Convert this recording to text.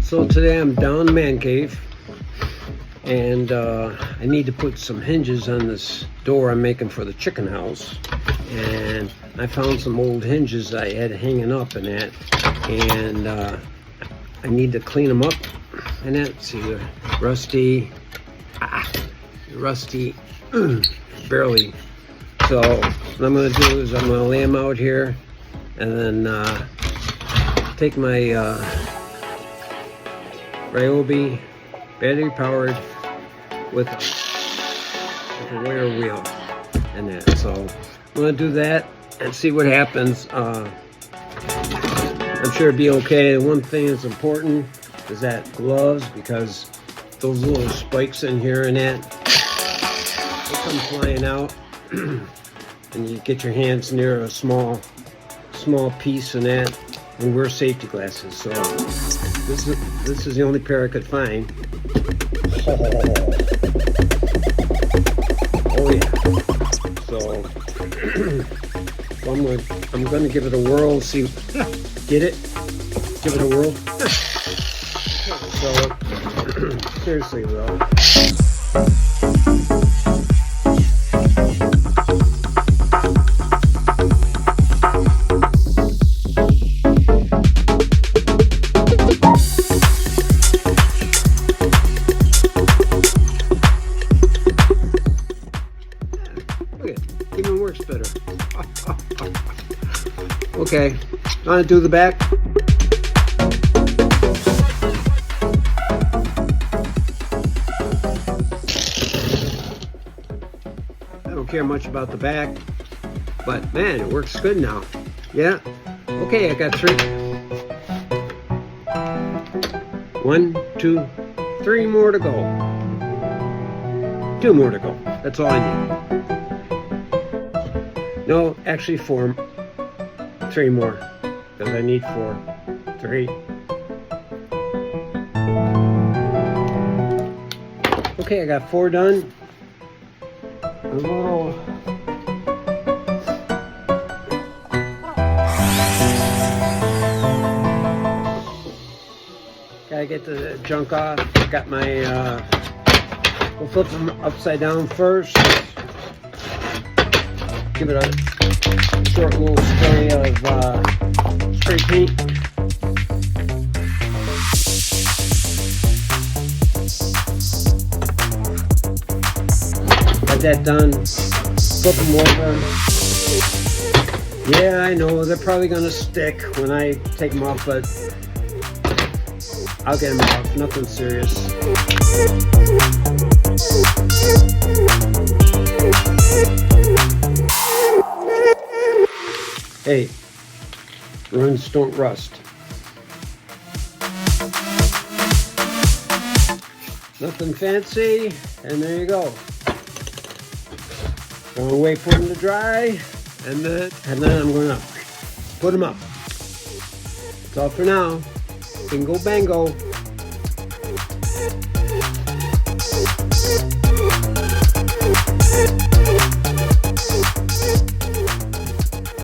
So today I'm down in the man cave, and I need to put some hinges on this door I'm making for the chicken house. And I found some old hinges I had hanging up in that, and I need to clean them up. And that, see, the rusty, barely. So what I'm going to do is I'm going to lay them out here, and then take my Ryobi battery powered with a wire wheel and that. So I'm gonna do that and see what happens. I'm sure it'll be okay. The one thing that's important is that gloves, because those little spikes in here and that, they come flying out and you get your hands near a small piece and that, and wear safety glasses. So this is the only pair I could find. Oh yeah. So, I'm gonna give it a whirl. See, get it? Give it a whirl. So seriously though. Even works better. Okay, I'm gonna do the back. I don't care much about the back, but man, it works good now. Yeah. Okay, I got 3. 1, 2, 3 more to go. 2 more to go. That's all I need. No, actually 3 more, because I need 4. 3. Okay, I got 4 done. A little. Gotta get the junk off. Got my, we'll flip them upside down first. Give it a short little spray of spray paint. Got that done. Flip them over. Yeah, I know they're probably gonna stick when I take them off, but I'll get them off. Nothing serious. Hey, runs don't rust. Nothing fancy, and there you go. Gonna wait for them to dry, and then I'm gonna put them up. That's all for now. Bingo bango.